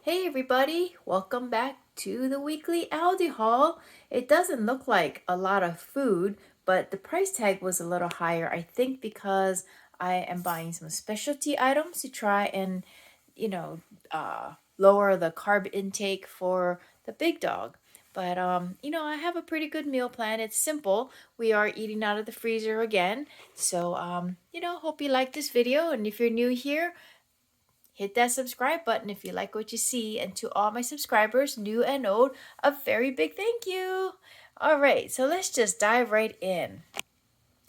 Hey everybody, welcome back to the weekly ALDI haul. It doesn't look like a lot of food, but the price tag was a little higher, I think because I am buying some specialty items to try and, you know, lower the carb intake for the big dog. But I have a pretty good meal plan. It's simple. We are eating out of the freezer again. So, hope you like this video. And if you're new here, hit that subscribe button if you like what you see. And to all my subscribers, new and old, a very big thank you. All right, so let's just dive right in.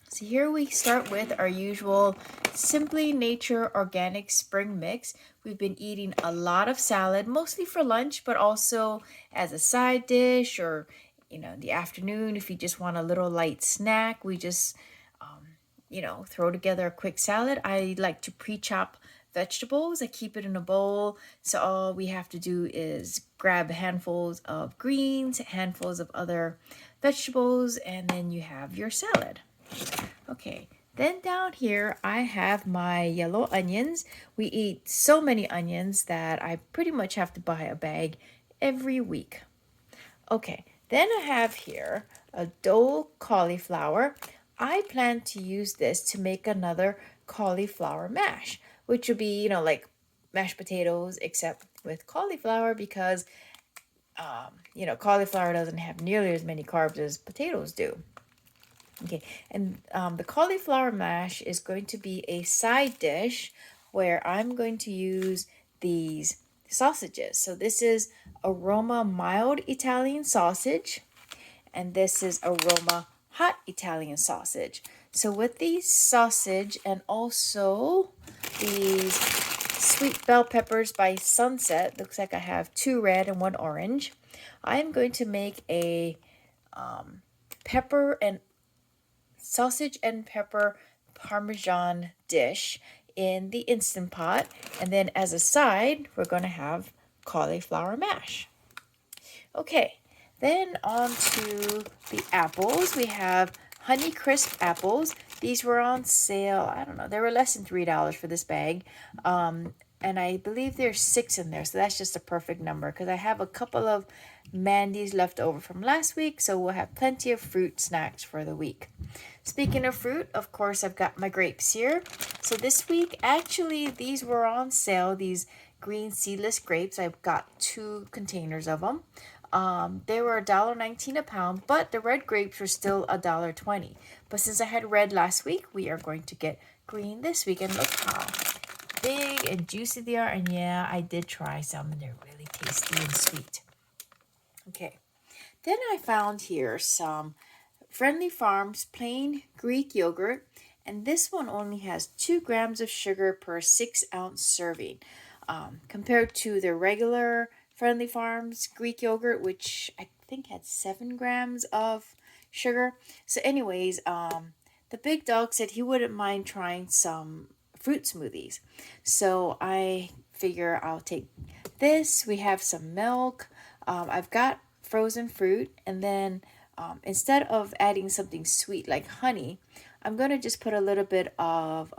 So here we start with our usual Simply Nature Organic Spring Mix. We've been eating a lot of salad, mostly for lunch, but also as a side dish or, in the afternoon if you just want a little light snack. We just, throw together a quick salad. I like to pre-chop vegetables. I keep it in a bowl. So all we have to do is grab handfuls of greens, handfuls of other vegetables, and then you have your salad. Okay, then down here I have my yellow onions. We eat so many onions that I pretty much have to buy a bag every week. Okay, then I have here a Dole cauliflower. I plan to use this to make another cauliflower mash, which would be, like mashed potatoes, except with cauliflower because, cauliflower doesn't have nearly as many carbs as potatoes do. Okay, and the cauliflower mash is going to be a side dish where I'm going to use these sausages. So this is Aroma Mild Italian Sausage, and this is Aroma Hot Italian Sausage. So with these sausage and also these sweet bell peppers by Sunset, looks like I have 2 red and 1 orange, I am going to make a pepper and sausage and pepper Parmesan dish in the Instant Pot. And then as a side, we're going to have cauliflower mash. Okay, then on to the apples. We have Honeycrisp apples. These were on sale. I don't know. They were less than $3 for this bag. And I believe there's 6 in there. So that's just a perfect number because I have a couple of Mandy's left over from last week. So we'll have plenty of fruit snacks for the week. Speaking of fruit, of course, I've got my grapes here. So this week, actually, these were on sale. These green seedless grapes. I've got 2 containers of them. They were $1.19 a pound, but the red grapes were still $1.20. But since I had red last week, we are going to get green this week. And look how big and juicy they are. And yeah, I did try some, and they're really tasty and sweet. Okay, then I found here some Friendly Farms plain Greek yogurt, and this one only has 2 grams of sugar per 6-ounce serving, compared to the regular Friendly Farms Greek yogurt, which I think had 7 grams of sugar. So anyways, the big dog said he wouldn't mind trying some fruit smoothies. So I figure I'll take this. We have some milk. I've got frozen fruit, and then instead of adding something sweet like honey, I'm going to just put a little bit of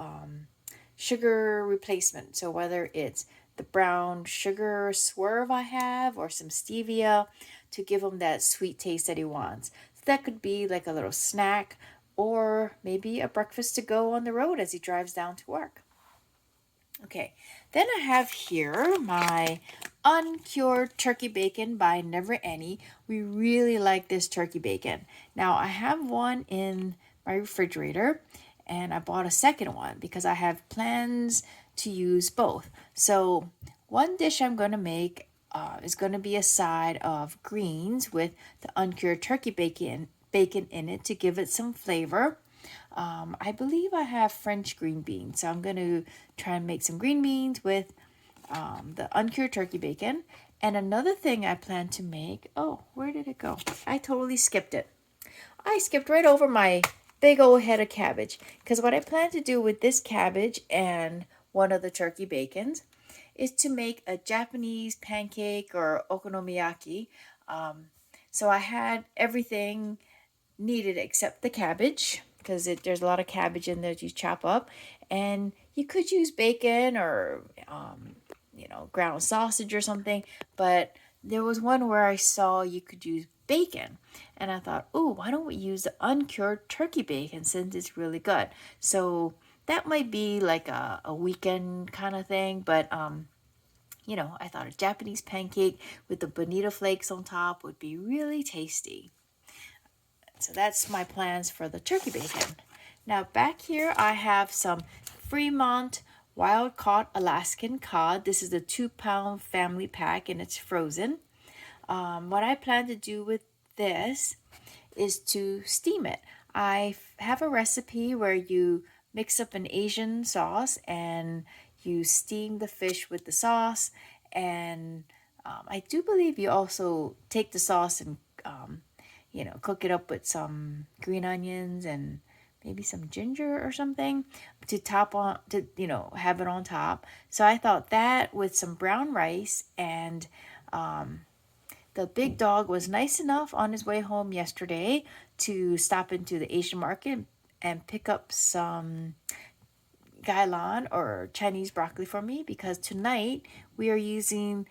sugar replacement. So whether it's the brown sugar swerve I have or some stevia to give him that sweet taste that he wants. So that could be like a little snack or maybe a breakfast to go on the road as he drives down to work. Okay, then I have here my uncured turkey bacon by Never Any. We really like this turkey bacon. Now I have one in my refrigerator and I bought a second one because I have plans to use both. So one dish I'm going to make is going to be a side of greens with the uncured turkey bacon in it to give it some flavor. I believe I have French green beans, so I'm going to try and make some green beans with the uncured turkey bacon. And another thing I plan to make, oh, where did it go? I totally skipped it. I skipped right over my big old head of cabbage, because what I plan to do with this cabbage and one of the turkey bacons is to make a Japanese pancake or okonomiyaki. So I had everything needed except the cabbage, because there's a lot of cabbage in there that you chop up, and you could use bacon or ground sausage or something. But there was one where I saw you could use bacon. And I thought, oh, why don't we use the uncured turkey bacon since it's really good? So that might be like a weekend kind of thing. But, I thought a Japanese pancake with the bonito flakes on top would be really tasty. So that's my plans for the turkey bacon. Now back here I have some Fremont wild caught Alaskan cod. This is a 2-pound family pack and it's frozen. What I plan to do with this is to steam it. I have a recipe where you mix up an Asian sauce and you steam the fish with the sauce. And I do believe you also take the sauce and cook it up with some green onions and maybe some ginger or something to have it on top. So I thought that with some brown rice and the big dog was nice enough on his way home yesterday to stop into the Asian market and pick up some gailan or Chinese broccoli for me because tonight we are using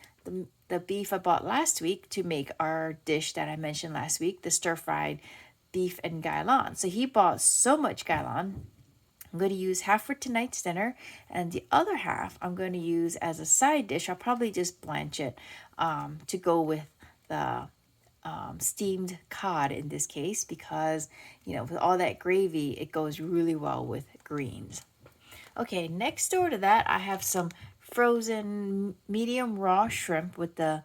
the beef I bought last week to make our dish that I mentioned last week, the stir-fried beef and gailan. So he bought so much gailan. I'm going to use half for tonight's dinner, and the other half I'm going to use as a side dish. I'll probably just blanch it to go with the steamed cod in this case because, with all that gravy, it goes really well with greens. Okay, next door to that, I have some frozen medium raw shrimp they're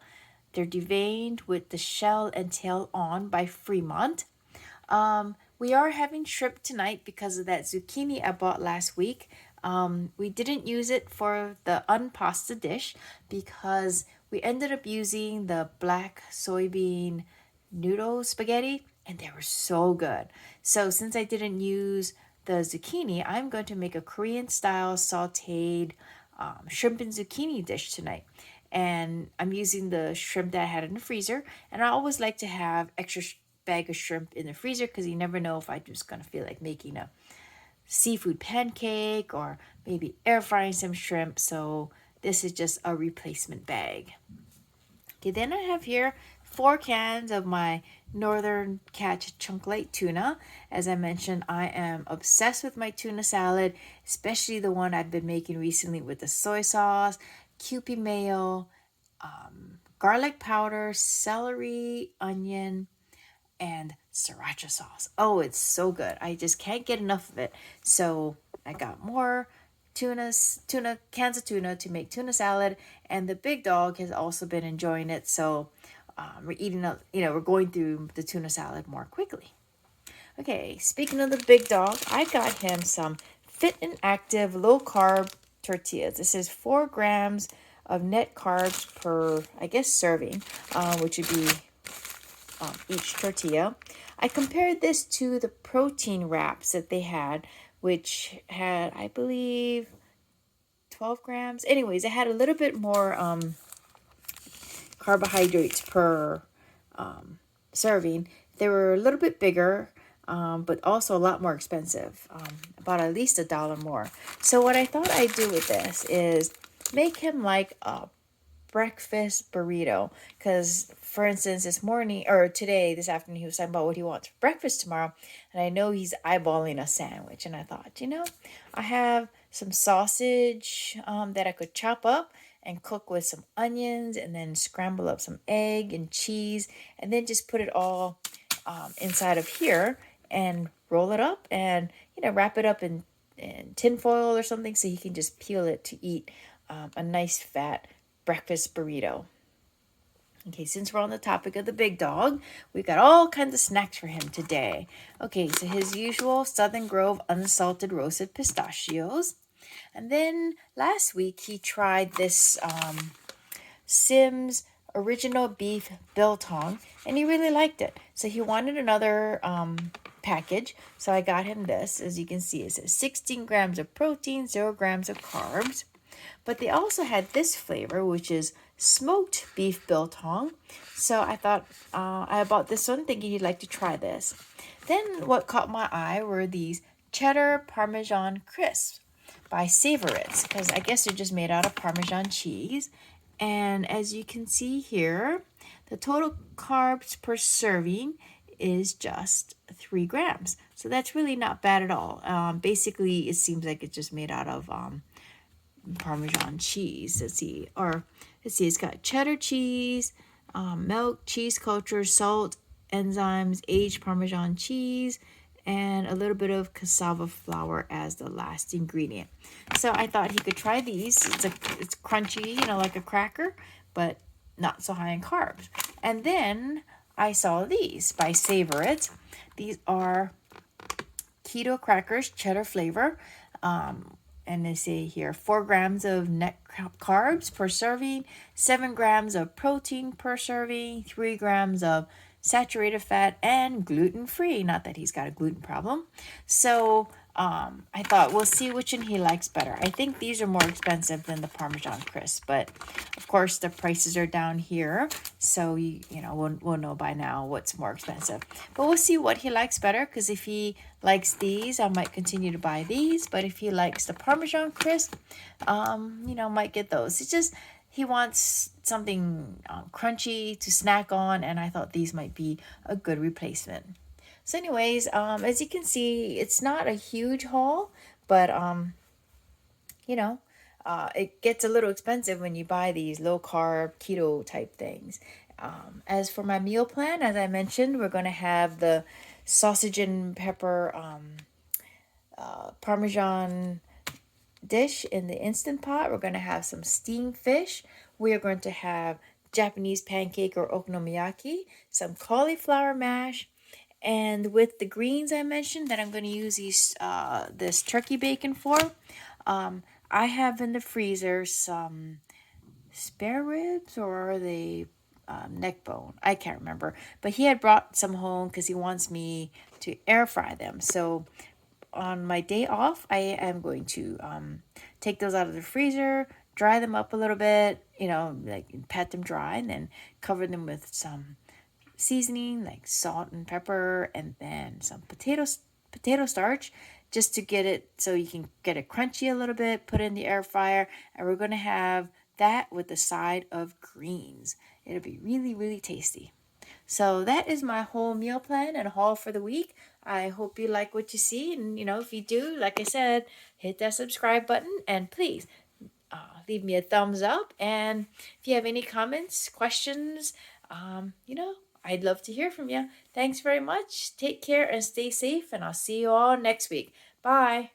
deveined with the shell and tail on by Fremont. We are having shrimp tonight because of that zucchini I bought last week. We didn't use it for the unpasta dish because we ended up using the black soybean noodle spaghetti and they were so good. So since I didn't use the zucchini, I'm going to make a Korean style sauteed shrimp and zucchini dish tonight. And I'm using the shrimp that I had in the freezer. And I always like to have extra bag of shrimp in the freezer because you never know if I'm just going to feel like making a seafood pancake or maybe air frying some shrimp. So this is just a replacement bag. Okay, then I have here 4 cans of my Northern Catch Chunk Light tuna. As I mentioned, I am obsessed with my tuna salad, especially the one I've been making recently with the soy sauce, Kewpie mayo, garlic powder, celery, onion, and sriracha sauce. Oh, it's so good. I just can't get enough of it. So I got more cans of tuna to make tuna salad, and the big dog has also been enjoying it. So we're going through the tuna salad more quickly. Okay, speaking of the big dog, I got him some Fit and Active low-carb tortillas. This is 4 grams of net carbs per, I guess, serving, which would be each tortilla. I compared this to the protein wraps that they had, which had, I believe, 12 grams. Anyways, it had a little bit more carbohydrates per serving. They were a little bit bigger, but also a lot more expensive, about at least $1 more. So what I thought I'd do with this is make him like a breakfast burrito, because for instance this afternoon he was talking about what he wants for breakfast tomorrow, and I know he's eyeballing a sandwich, and I thought, I have some sausage that I could chop up and cook with some onions and then scramble up some egg and cheese and then just put it all inside of here and roll it up and wrap it up in tin foil or something so he can just peel it to eat a nice fat breakfast burrito. Okay, since we're on the topic of the big dog, we've got all kinds of snacks for him today. Okay, so his usual Southern Grove unsalted roasted pistachios. And then last week he tried this Sim's original beef biltong, and he really liked it. So he wanted another package. So I got him this. As you can see, it says 16 grams of protein, 0 grams of carbs. But they also had this flavor, which is smoked beef biltong. So I thought I bought this one thinking you'd like to try this. Then what caught my eye were these cheddar Parmesan crisps. by Savorites, because I guess they're just made out of Parmesan cheese. And as you can see here, the total carbs per serving is just 3 grams. So that's really not bad at all. Basically, it seems like it's just made out of Parmesan cheese. Let's see, it's got cheddar cheese, milk, cheese culture, salt, enzymes, aged Parmesan cheese, and a little bit of cassava flour as the last ingredient. So I thought he could try these. It's crunchy, like a cracker, but not so high in carbs. And then I saw these by Savor It. These are keto crackers, cheddar flavor. And they say here 4 grams of net carbs per serving, 7 grams of protein per serving, 3 grams of saturated fat, and gluten-free. Not that he's got a gluten problem. So I thought we'll see which one he likes better. I think these are more expensive than the Parmesan crisp, but of course the prices are down here, so we'll know by now what's more expensive. But we'll see what he likes better, because if he likes these, I might continue to buy these. But if he likes the Parmesan crisp, might get those. It's just he wants something crunchy to snack on, and I thought these might be a good replacement. So anyways, as you can see, it's not a huge haul, but it gets a little expensive when you buy these low carb keto type things. As for my meal plan, as I mentioned, we're going to have the sausage and pepper Parmesan dish in the Instant Pot. We're going to have some steamed fish. We are going to have Japanese pancake or okonomiyaki, some cauliflower mash, and with the greens I mentioned that I'm going to use this turkey bacon for, I have in the freezer some spare ribs, or are they neck bone? I can't remember. But he had brought some home because he wants me to air fry them. So on my day off, I am going to take those out of the freezer, dry them up a little bit, like pat them dry, and then cover them with some seasoning like salt and pepper, and then some potato starch, just to get it so you can get it crunchy a little bit. Put it in the air fryer, and we're going to have that with a side of greens. It'll be really, really tasty. So that is my whole meal plan and haul for the week. I hope you like what you see, and if you do, like I said, hit that subscribe button, and please leave me a thumbs up. And if you have any comments, questions, I'd love to hear from you. Thanks very much. Take care and stay safe, and I'll see you all next week. Bye.